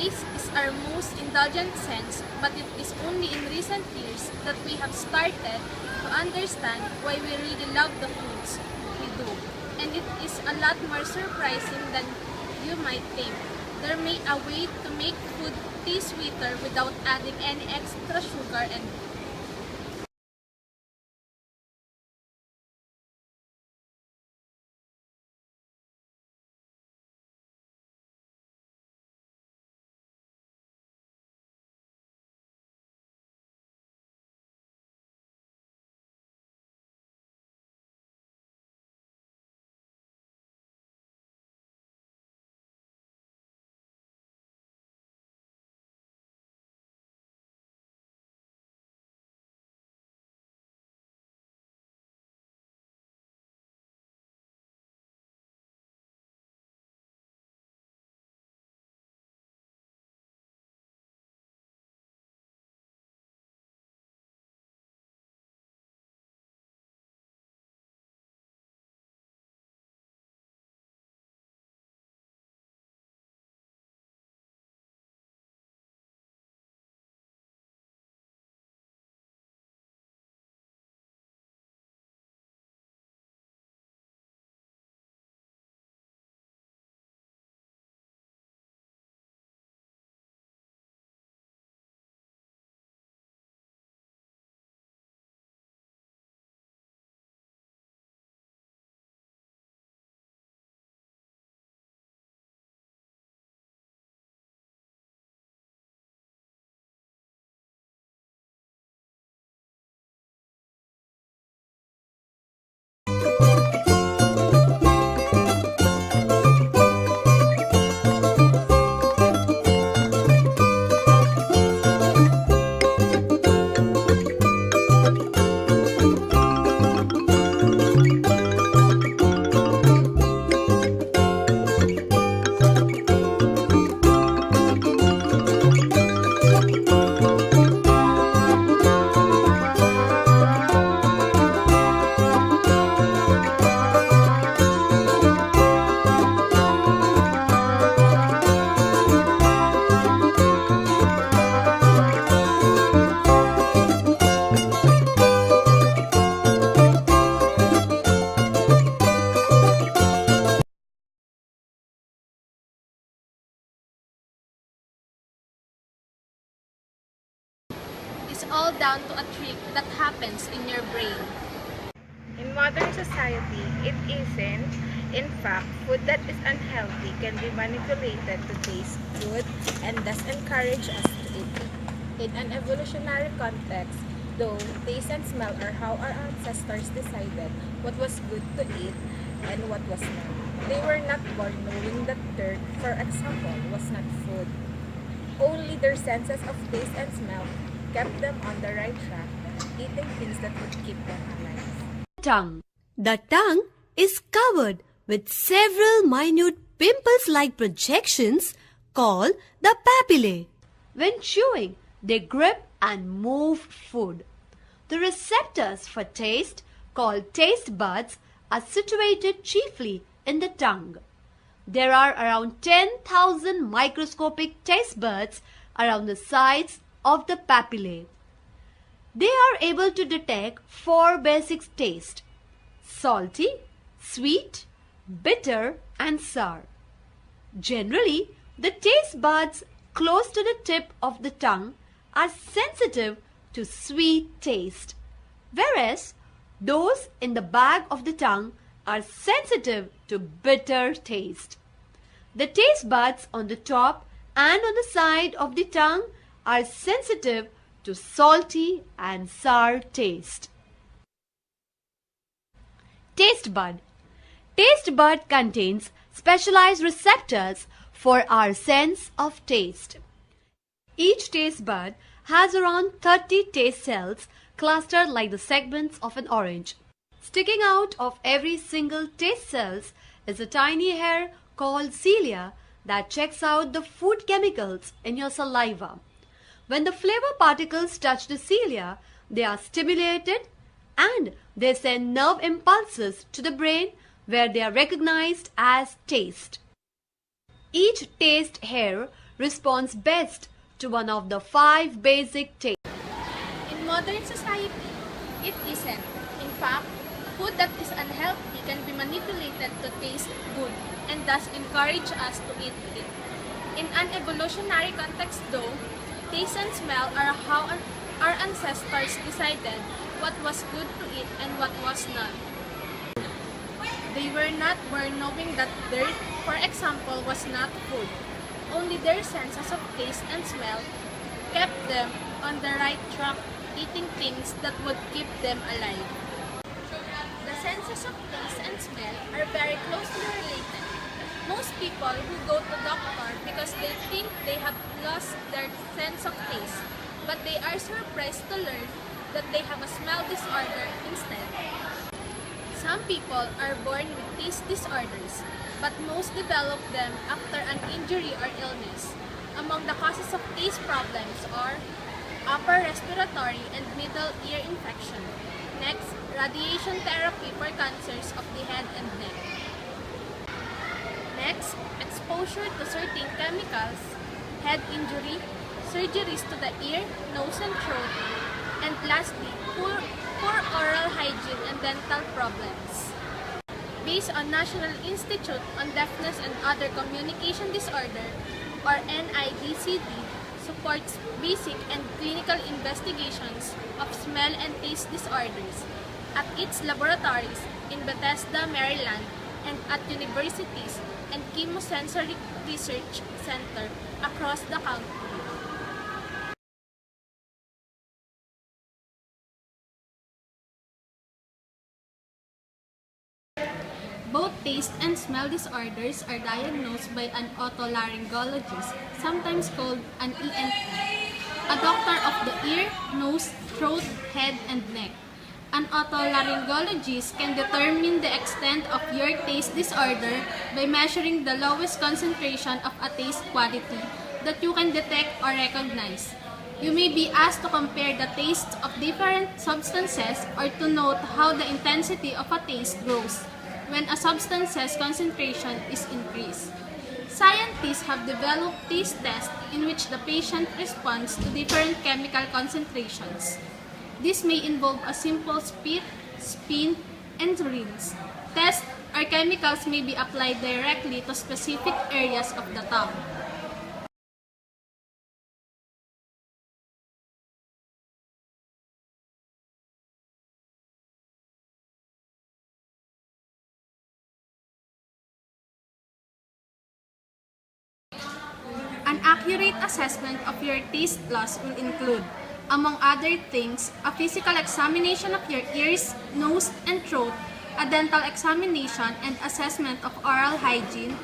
taste is our most indulgent sense, but it is only in recent years that we have started to understand why we really love the foods we do. And it is a lot more surprising than you might think. There may be a way to make food taste sweeter without adding any extra sugar and it's all down to a trick that happens in your brain. In modern society, it isn't. In fact, food that is unhealthy can be manipulated to taste good and thus encourage us to eat it. In an evolutionary context, though, taste and smell are how our ancestors decided what was good to eat and what was not. They were not born knowing that dirt, for example, was not food. Only their senses of taste and smell kept them on the right track, eating things that would keep them alive. Tongue. The tongue is covered with several minute pimple-like projections called the papillae. When chewing, they grip and move food. The receptors for taste, called taste buds, are situated chiefly in the tongue. There are around 10,000 microscopic taste buds around the sides of the papillae. They are able to detect 4 basic tastes: salty, sweet, bitter, and sour. Generally, the taste buds close to the tip of the tongue are sensitive to sweet taste, whereas those in the back of the tongue are sensitive to bitter taste. The taste buds on the top and on the side of the tongue are sensitive to salty and sour taste. Taste bud. Taste bud contains specialized receptors for our sense of taste. Each taste bud has around 30 taste cells clustered like the segments of an orange. Sticking out of every single taste cells is a tiny hair called cilia that checks out the food chemicals in your saliva. When the flavor particles touch the cilia, they are stimulated and they send nerve impulses to the brain where they are recognized as taste. Each taste hair responds best to one of the 5 basic tastes. In modern society, it isn't. In fact, food that is unhealthy can be manipulated to taste good and thus encourage us to eat it. In an evolutionary context though, taste and smell are how our ancestors decided what was good to eat and what was not. They were not born knowing that dirt, for example, was not food. Only their senses of taste and smell kept them on the right track, eating things that would keep them alive. The senses of taste and smell are very closely related. Most people who go to doctor because they think they have lost their sense of taste, but they are surprised to learn that they have a smell disorder instead. Some people are born with taste disorders, but most develop them after an injury or illness. Among the causes of taste problems are upper respiratory and middle ear infection. Next, radiation therapy for cancers of the head and neck. Next, exposure to certain chemicals, head injury, surgeries to the ear, nose, and throat, and lastly, poor oral hygiene and dental problems. Based on National Institute on Deafness and Other Communication Disorder, or NIDCD, supports basic and clinical investigations of smell and taste disorders at its laboratories in Bethesda, Maryland, and at universities and chemosensory research center across the country. Both taste and smell disorders are diagnosed by an otolaryngologist, sometimes called an ENT, a doctor of the ear, nose, throat, head, and neck. An otolaryngologist can determine the extent of your taste disorder by measuring the lowest concentration of a taste quality that you can detect or recognize. You may be asked to compare the tastes of different substances or to note how the intensity of a taste grows when a substance's concentration is increased. Scientists have developed taste tests in which the patient responds to different chemical concentrations. This may involve a simple spit, spin, and rinse. Tests or chemicals may be applied directly to specific areas of the tongue. An accurate assessment of your taste loss will include, among other things, a physical examination of your ears, nose, and throat, a dental examination and assessment of oral hygiene,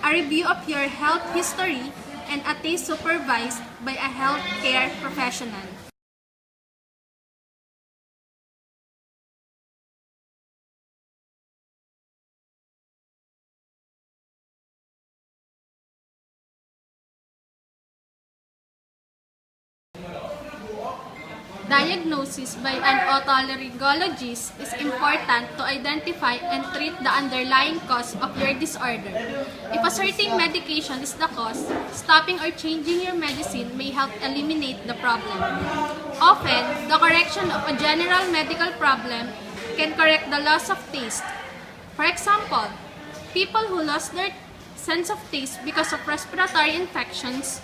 a review of your health history, and a taste supervised by a health care professional. Diagnosis by an otolaryngologist is important to identify and treat the underlying cause of your disorder. If a certain medication is the cause, stopping or changing your medicine may help eliminate the problem. Often, the correction of a general medical problem can correct the loss of taste. For example, people who lost their sense of taste because of respiratory infections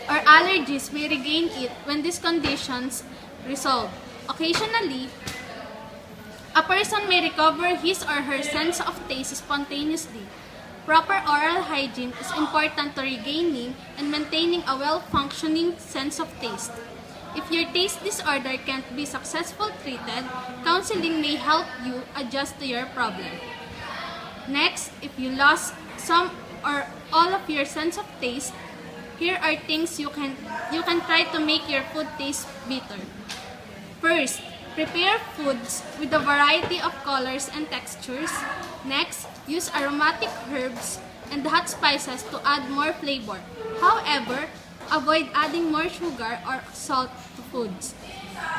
or allergies may regain it when these conditions resolve. Occasionally, a person may recover his or her sense of taste spontaneously. Proper oral hygiene is important to regaining and maintaining a well-functioning sense of taste. If your taste disorder can't be successfully treated, counseling may help you adjust to your problem. Next, if you lost some or all of your sense of taste, here are things you can try to make your food taste better. First, prepare foods with a variety of colors and textures. Next, use aromatic herbs and hot spices to add more flavor. However, avoid adding more sugar or salt to foods.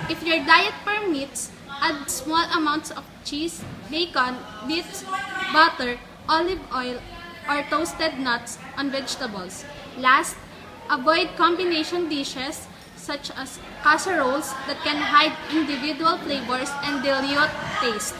If your diet permits, add small amounts of cheese, bacon, beets, butter, olive oil, or toasted nuts on vegetables. Last, Avoid combination dishes such as casseroles that can hide individual flavors and dilute taste.